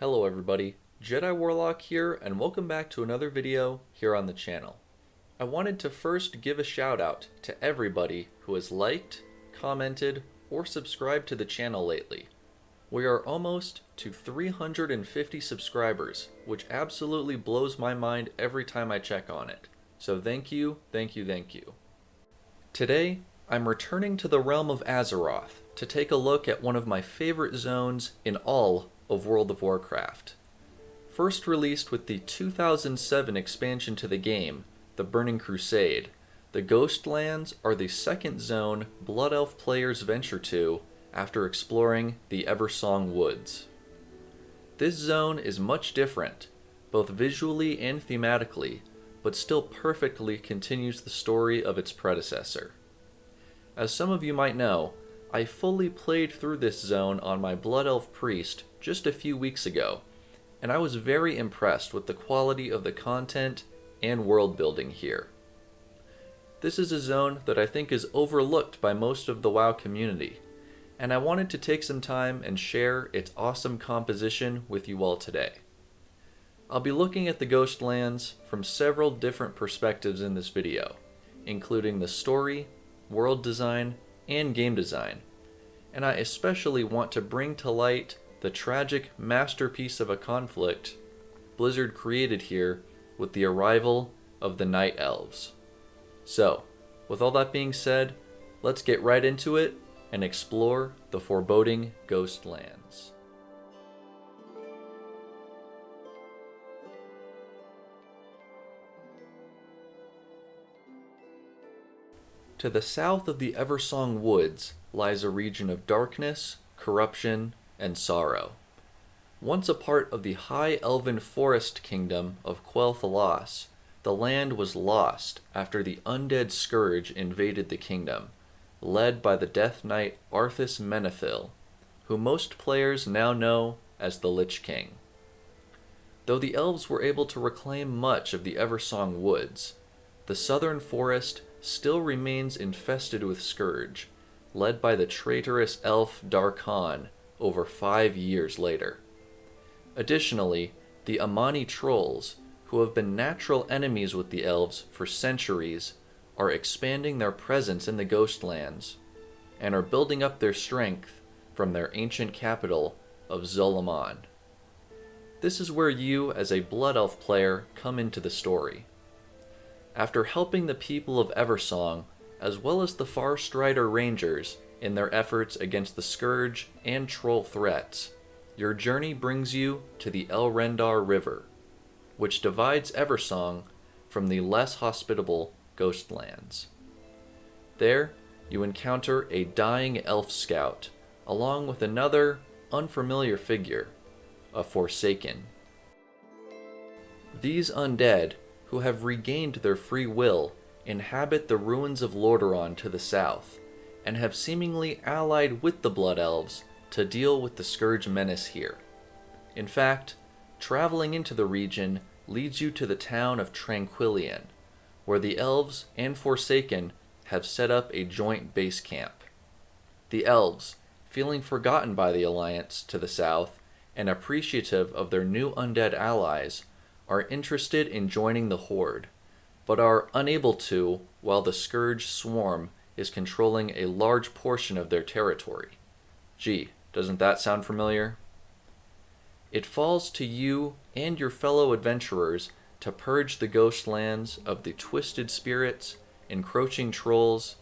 Hello everybody, Jediwarlock here, and welcome back to another video here on the channel. I wanted to first give a shout out to everybody who has liked, commented, or subscribed to the channel lately. We are almost to 350 subscribers, which absolutely blows my mind every time I check on it. So thank you, thank you, thank you. Today, I'm returning to the realm of Azeroth to take a look at one of my favorite zones in all of World of Warcraft. First released with the 2007 expansion to the game, the Burning Crusade, the Ghostlands are the second zone Blood Elf players venture to after exploring the Eversong Woods. This zone is much different, both visually and thematically, but still perfectly continues the story of its predecessor. As some of you might know, I fully played through this zone on my Blood Elf Priest just a few weeks ago, and I was very impressed with the quality of the content and world building here. This is a zone that I think is overlooked by most of the WoW community, and I wanted to take some time and share its awesome composition with you all today. I'll be looking at the Ghostlands from several different perspectives in this video, including the story, world design, and game design, and I especially want to bring to light the tragic masterpiece of a conflict Blizzard created here with the arrival of the Night Elves. So, with all that being said, let's get right into it and explore the foreboding Ghostlands. To the south of the Eversong Woods lies a region of darkness, corruption, and sorrow. Once a part of the high elven forest kingdom of Quel'Thalas, the land was lost after the undead scourge invaded the kingdom, led by the Death Knight Arthas Menethil, who most players now know as the Lich King. Though the elves were able to reclaim much of the Eversong Woods, the southern forest still remains infested with scourge, led by the traitorous elf Darkhan over 5 years later. Additionally, the Amani trolls, who have been natural enemies with the elves for centuries, are expanding their presence in the Ghostlands, and are building up their strength from their ancient capital of Zul'Aman. This is where you, as a Blood Elf player, come into the story. After helping the people of Eversong, as well as the Farstrider Rangers, in their efforts against the Scourge and Troll threats, your journey brings you to the Elrendar River, which divides Eversong from the less hospitable Ghostlands. There, you encounter a dying elf scout, along with another unfamiliar figure, a Forsaken. These undead, who have regained their free will, inhabit the ruins of Lordaeron to the south, and have seemingly allied with the Blood Elves to deal with the Scourge menace here. In fact, traveling into the region leads you to the town of Tranquillian, where the Elves and Forsaken have set up a joint base camp. The Elves, feeling forgotten by the Alliance to the south, and appreciative of their new undead allies, are interested in joining the Horde, but are unable to while the Scourge swarm is controlling a large portion of their territory. Gee, doesn't that sound familiar? It falls to you and your fellow adventurers to purge the Ghostlands of the twisted spirits, encroaching trolls,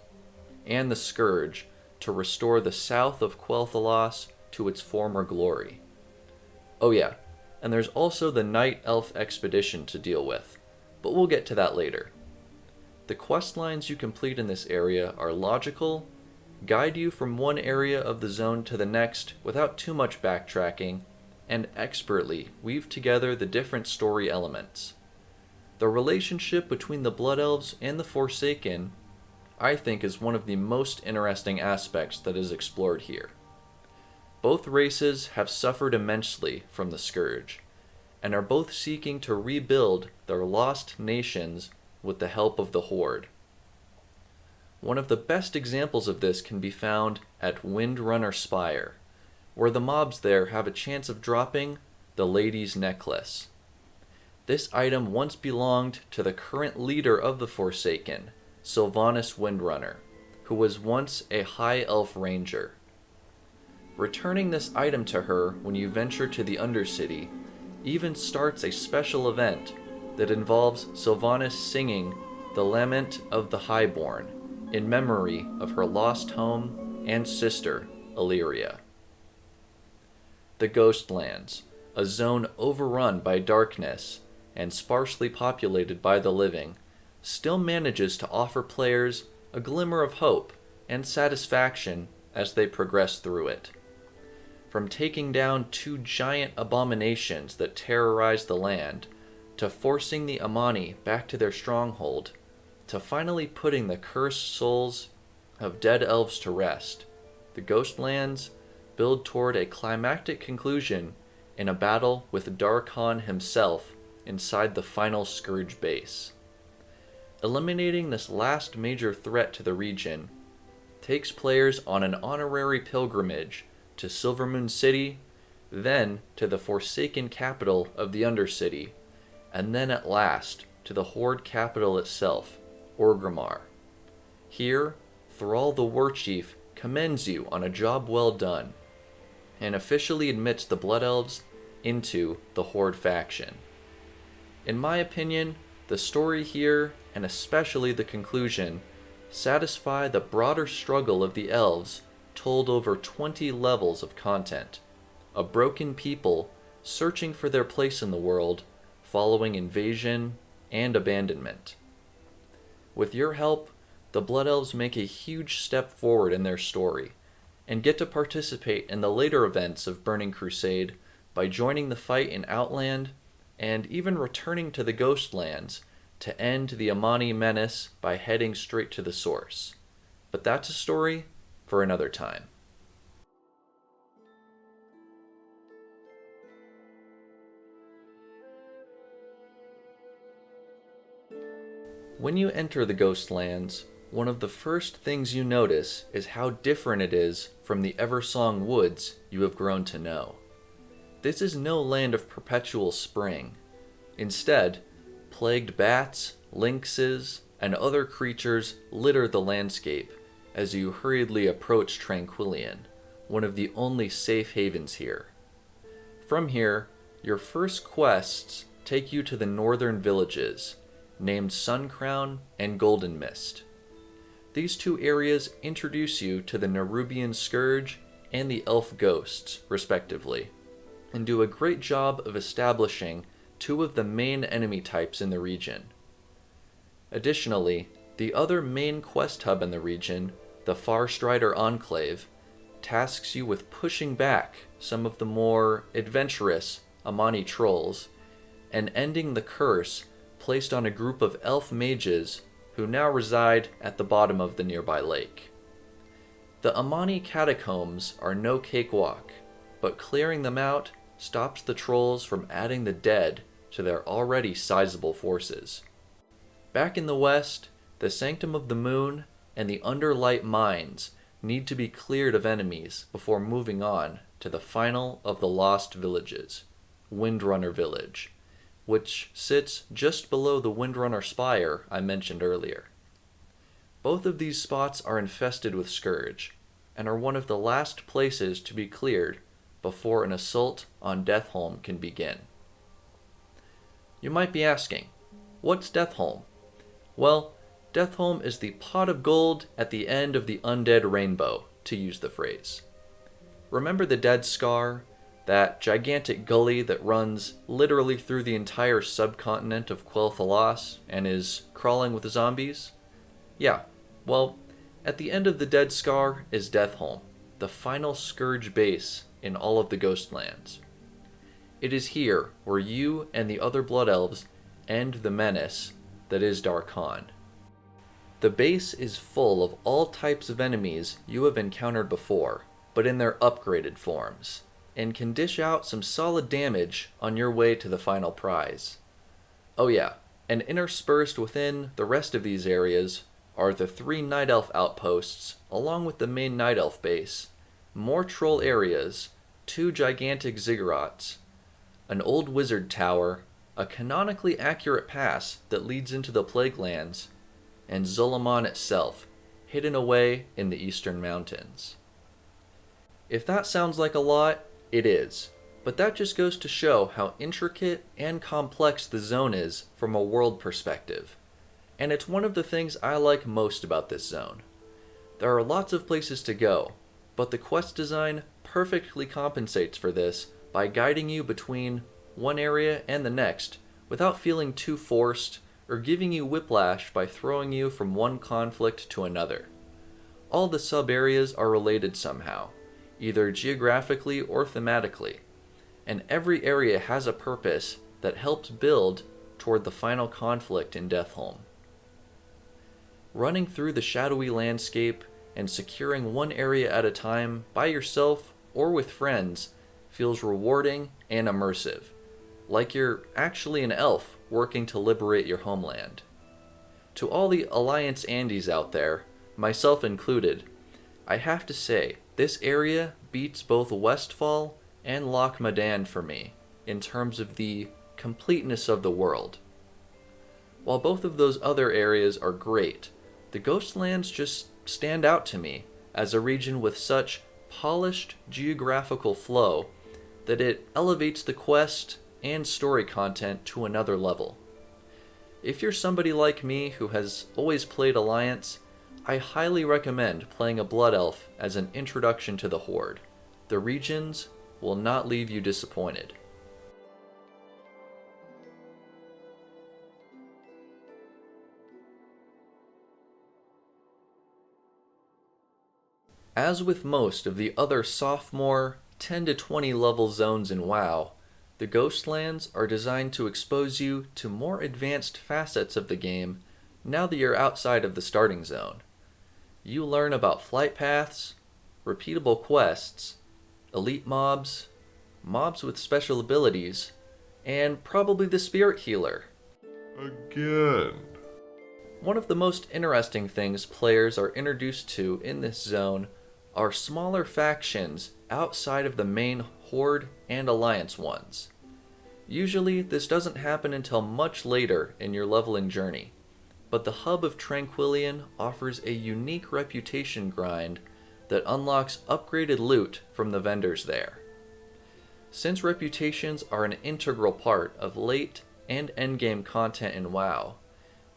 and the Scourge to restore the south of Quel'Thalas to its former glory. Oh yeah, and there's also the Night Elf expedition to deal with, but we'll get to that later. The quest lines you complete in this area are logical, guide you from one area of the zone to the next without too much backtracking, and expertly weave together the different story elements. The relationship between the Blood Elves and the Forsaken, I think, is one of the most interesting aspects that is explored here. Both races have suffered immensely from the Scourge, and are both seeking to rebuild their lost nations with the help of the Horde. One of the best examples of this can be found at Windrunner Spire, where the mobs there have a chance of dropping the Lady's Necklace. This item once belonged to the current leader of the Forsaken, Sylvanas Windrunner, who was once a High Elf Ranger. Returning this item to her when you venture to the Undercity even starts a special event that involves Sylvanas singing the Lament of the Highborn in memory of her lost home and sister, Illyria. The Ghostlands, a zone overrun by darkness and sparsely populated by the living, still manages to offer players a glimmer of hope and satisfaction as they progress through it. From taking down two giant abominations that terrorize the land, to forcing the Amani back to their stronghold, to finally putting the cursed souls of dead elves to rest, the Ghostlands build toward a climactic conclusion in a battle with Darkhan himself inside the final Scourge base. Eliminating this last major threat to the region takes players on an honorary pilgrimage to Silvermoon City, then to the forsaken capital of the Undercity, and then at last to the Horde capital itself, Orgrimmar. Here, Thrall the Warchief commends you on a job well done, and officially admits the Blood Elves into the Horde faction. In my opinion, the story here, and especially the conclusion, satisfy the broader struggle of the Elves told over 20 levels of content, a broken people searching for their place in the world following invasion and abandonment. With your help, the Blood Elves make a huge step forward in their story, and get to participate in the later events of Burning Crusade by joining the fight in Outland, and even returning to the Ghostlands to end the Amani menace by heading straight to the source. But that's a story for another time. When you enter the Ghostlands, one of the first things you notice is how different it is from the Eversong Woods you have grown to know. This is no land of perpetual spring. Instead, plagued bats, lynxes, and other creatures litter the landscape as you hurriedly approach Tranquillion, one of the only safe havens here. From here, your first quests take you to the northern villages, named Suncrown and Golden Mist. These two areas introduce you to the Nerubian Scourge and the Elf Ghosts, respectively, and do a great job of establishing two of the main enemy types in the region. Additionally, the other main quest hub in the region, the Farstrider Enclave, tasks you with pushing back some of the more adventurous Amani trolls and ending the curse placed on a group of elf mages who now reside at the bottom of the nearby lake. The Amani catacombs are no cakewalk, but clearing them out stops the trolls from adding the dead to their already sizable forces. Back in the west, the Sanctum of the Moon and the Underlight Mines need to be cleared of enemies before moving on to the final of the Lost Villages, Windrunner Village, which sits just below the Windrunner Spire I mentioned earlier. Both of these spots are infested with Scourge, and are one of the last places to be cleared before an assault on Deathholm can begin. You might be asking, what's Deathholm? Well, Deathholm is the pot of gold at the end of the undead rainbow, to use the phrase. Remember the Dead Scar, that gigantic gully that runs literally through the entire subcontinent of Quel'Thalas and is crawling with zombies? Yeah, well, at the end of the Dead Scar is Deathholm, the final Scourge base in all of the Ghostlands. It is here where you and the other Blood Elves end the menace that is Darkhan. The base is full of all types of enemies you have encountered before, but in their upgraded forms, and can dish out some solid damage on your way to the final prize. Oh yeah, and interspersed within the rest of these areas are the 3 Night Elf outposts, along with the main Night Elf base, more troll areas, 2 gigantic ziggurats, an old wizard tower, a canonically accurate pass that leads into the Plaguelands, and Zul'Aman itself, hidden away in the eastern mountains. If that sounds like a lot, it is, but that just goes to show how intricate and complex the zone is from a world perspective, and it's one of the things I like most about this zone. There are lots of places to go, but the quest design perfectly compensates for this by guiding you between one area and the next without feeling too forced or giving you whiplash by throwing you from one conflict to another. All the sub-areas are related somehow, either geographically or thematically, and every area has a purpose that helps build toward the final conflict in Deathholm. Running through the shadowy landscape and securing one area at a time by yourself or with friends feels rewarding and immersive, like you're actually an elf working to liberate your homeland. To all the Alliance Andes out there, myself included, I have to say, this area beats both Westfall and Loch Modan for me in terms of the completeness of the world. While both of those other areas are great, the Ghostlands just stand out to me as a region with such polished geographical flow that it elevates the quest and story content to another level. If you're somebody like me who has always played Alliance, I highly recommend playing a Blood Elf as an introduction to the Horde. The regions will not leave you disappointed. As with most of the other sophomore 10 to 20 level zones in WoW, the Ghostlands are designed to expose you to more advanced facets of the game now that you're outside of the starting zone. You learn about flight paths, repeatable quests, elite mobs, mobs with special abilities, and probably the spirit healer. Again. One of the most interesting things players are introduced to in this zone are smaller factions outside of the main Horde and Alliance ones. Usually this doesn't happen until much later in your leveling journey, but the hub of Tranquillion offers a unique reputation grind that unlocks upgraded loot from the vendors there. Since reputations are an integral part of late and endgame content in WoW,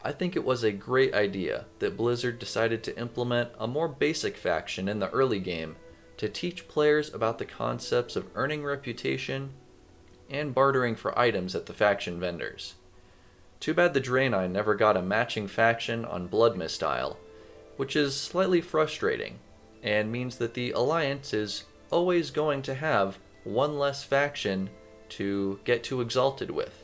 I think it was a great idea that Blizzard decided to implement a more basic faction in the early game to teach players about the concepts of earning reputation and bartering for items at the faction vendors. Too bad the Draenei never got a matching faction on Bloodmist Isle, which is slightly frustrating, and means that the Alliance is always going to have one less faction to get too exalted with.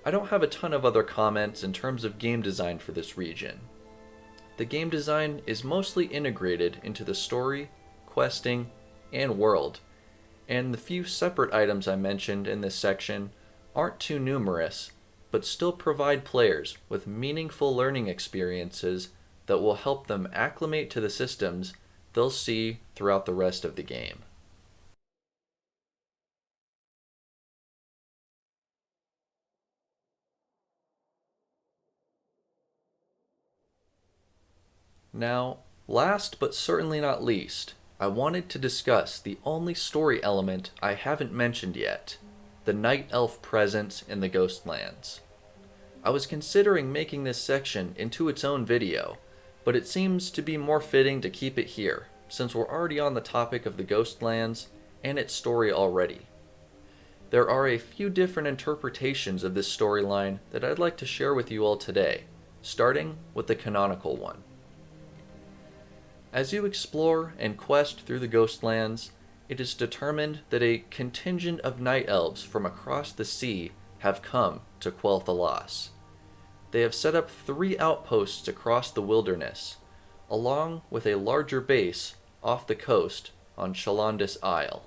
I don't have a ton of other comments in terms of game design for this region. The game design is mostly integrated into the story, questing, and world, and the few separate items I mentioned in this section aren't too numerous, but still provide players with meaningful learning experiences that will help them acclimate to the systems they'll see throughout the rest of the game. Now, last but certainly not least, I wanted to discuss the only story element I haven't mentioned yet, the Night Elf presence in the Ghostlands. I was considering making this section into its own video, but it seems to be more fitting to keep it here, since we're already on the topic of the Ghostlands and its story already. There are a few different interpretations of this storyline that I'd like to share with you all today, starting with the canonical one. As you explore and quest through the Ghostlands, it is determined that a contingent of night elves from across the sea have come to Quel'Thalas. They have set up 3 outposts across the wilderness, along with a larger base off the coast on Shalandis Isle.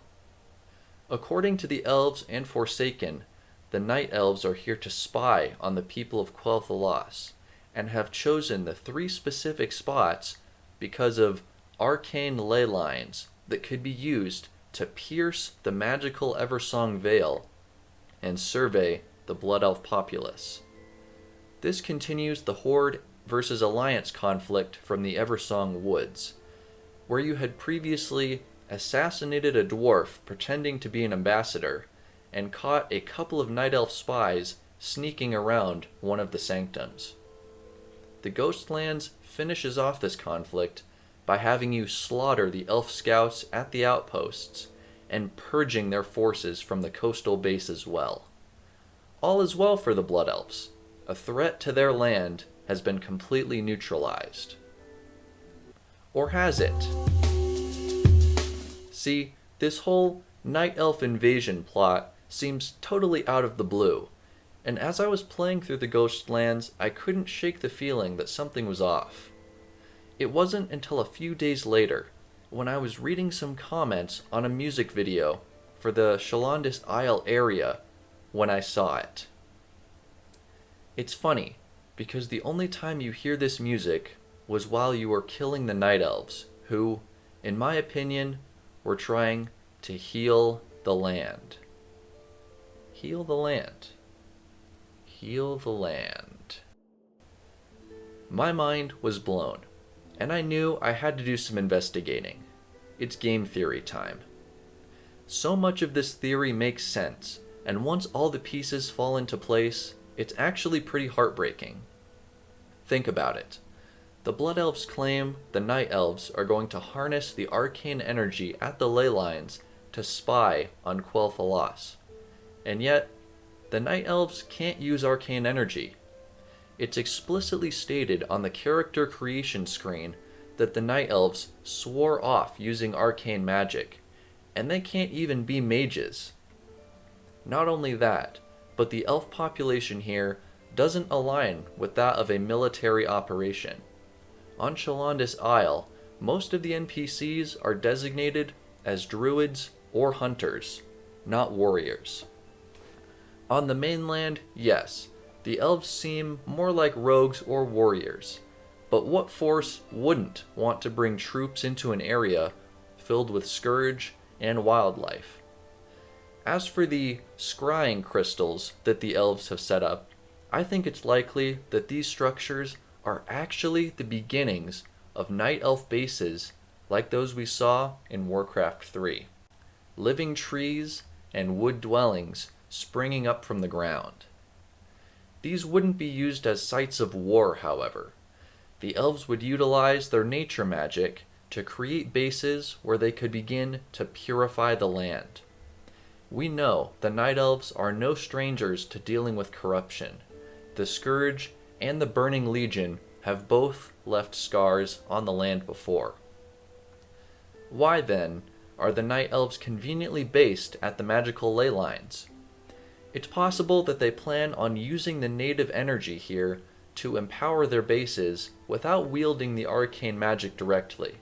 According to the Elves and Forsaken, the Night Elves are here to spy on the people of Quel'Thalas, and have chosen the 3 specific spots because of arcane ley lines that could be used to pierce the magical Eversong Veil and survey the Blood Elf populace. This continues the Horde versus Alliance conflict from the Eversong Woods, where you had previously assassinated a dwarf pretending to be an ambassador and caught a couple of Night Elf spies sneaking around one of the sanctums. The Ghostlands finishes off this conflict by having you slaughter the elf scouts at the outposts and purging their forces from the coastal base as well. All is well for the Blood Elves. A threat to their land has been completely neutralized. Or has it? See, this whole Night Elf invasion plot seems totally out of the blue, and as I was playing through the Ghostlands, I couldn't shake the feeling that something was off. It wasn't until a few days later, when I was reading some comments on a music video for the Shalandis Isle area, when I saw it. It's funny, because the only time you hear this music was while you were killing the Night Elves, who, in my opinion, were trying to heal the land. Heal the land. Heal the land. My mind was blown, and I knew I had to do some investigating. It's game theory time. So much of this theory makes sense, and once all the pieces fall into place, it's actually pretty heartbreaking. Think about it. The Blood Elves claim the Night Elves are going to harness the arcane energy at the ley lines to spy on Quel'Thalas. And yet, the Night Elves can't use arcane energy. It's explicitly stated on the character creation screen that the Night Elves swore off using arcane magic, and they can't even be mages. Not only that, but the elf population here doesn't align with that of a military operation. On Shalandis Isle, most of the NPCs are designated as druids or hunters, not warriors. On the mainland, yes, the elves seem more like rogues or warriors, but what force wouldn't want to bring troops into an area filled with scourge and wildlife? As for the scrying crystals that the elves have set up, I think it's likely that these structures are actually the beginnings of Night Elf bases like those we saw in Warcraft 3. Living trees and wood dwellings springing up from the ground. These wouldn't be used as sites of war, however. The elves would utilize their nature magic to create bases where they could begin to purify the land. We know the Night Elves are no strangers to dealing with corruption. The Scourge and the Burning Legion have both left scars on the land before. Why, then, are the Night Elves conveniently based at the magical ley lines? It's possible that they plan on using the native energy here to empower their bases without wielding the arcane magic directly.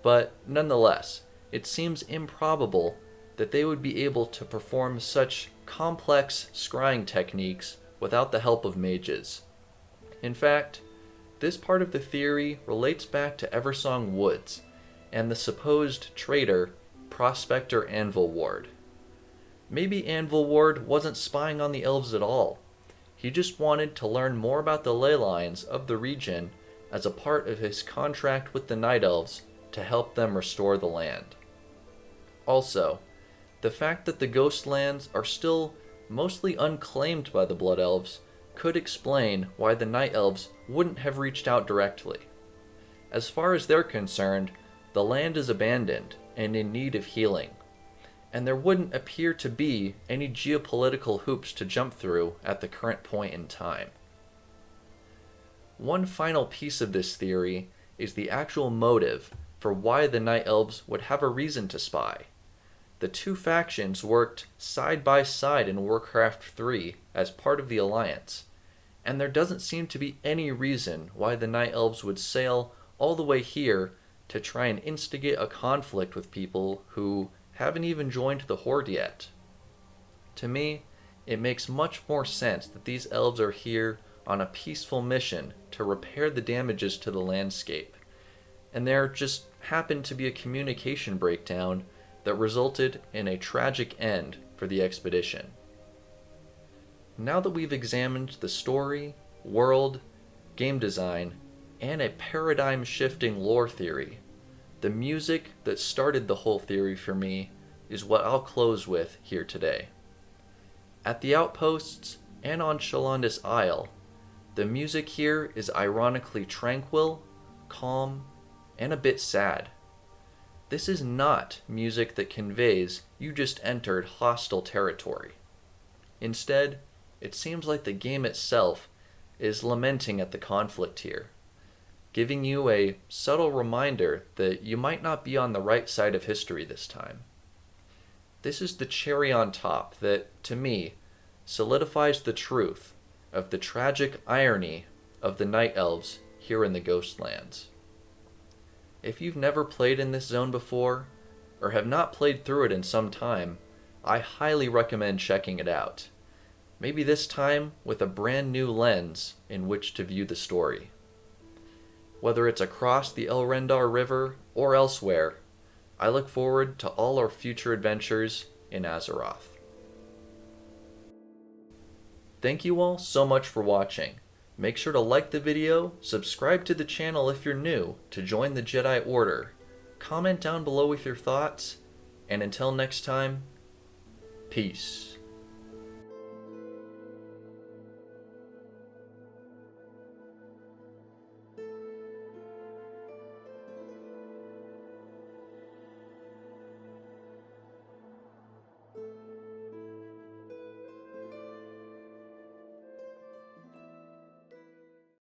But nonetheless, it seems improbable that they would be able to perform such complex scrying techniques without the help of mages. In fact, this part of the theory relates back to Eversong Woods and the supposed traitor, Prospector Anvilward. Maybe Anvilward wasn't spying on the elves at all. He just wanted to learn more about the ley lines of the region as a part of his contract with the Night Elves to help them restore the land. Also, the fact that the Ghostlands are still mostly unclaimed by the Blood Elves could explain why the Night Elves wouldn't have reached out directly. As far as they're concerned, the land is abandoned and in need of healing, and there wouldn't appear to be any geopolitical hoops to jump through at the current point in time. One final piece of this theory is the actual motive for why the Night Elves would have a reason to spy. The two factions worked side by side in Warcraft 3 as part of the Alliance, and there doesn't seem to be any reason why the Night Elves would sail all the way here to try and instigate a conflict with people who haven't even joined the Horde yet. To me, it makes much more sense that these elves are here on a peaceful mission to repair the damages to the landscape, and there just happened to be a communication breakdown that resulted in a tragic end for the expedition. Now that we've examined the story, world, game design, and a paradigm-shifting lore theory, the music that started the whole theory for me is what I'll close with here today. At the outposts and on Shalandis Isle, the music here is ironically tranquil, calm, and a bit sad. This is not music that conveys you just entered hostile territory. Instead, it seems like the game itself is lamenting at the conflict here, giving you a subtle reminder that you might not be on the right side of history this time. This is the cherry on top that, to me, solidifies the truth of the tragic irony of the Night Elves here in the Ghostlands. If you've never played in this zone before, or have not played through it in some time, I highly recommend checking it out. Maybe this time with a brand new lens in which to view the story. Whether it's across the Elrendar River or elsewhere, I look forward to all our future adventures in Azeroth. Thank you all so much for watching. Make sure to like the video, subscribe to the channel if you're new to join the Jedi Order, comment down below with your thoughts, and until next time, peace.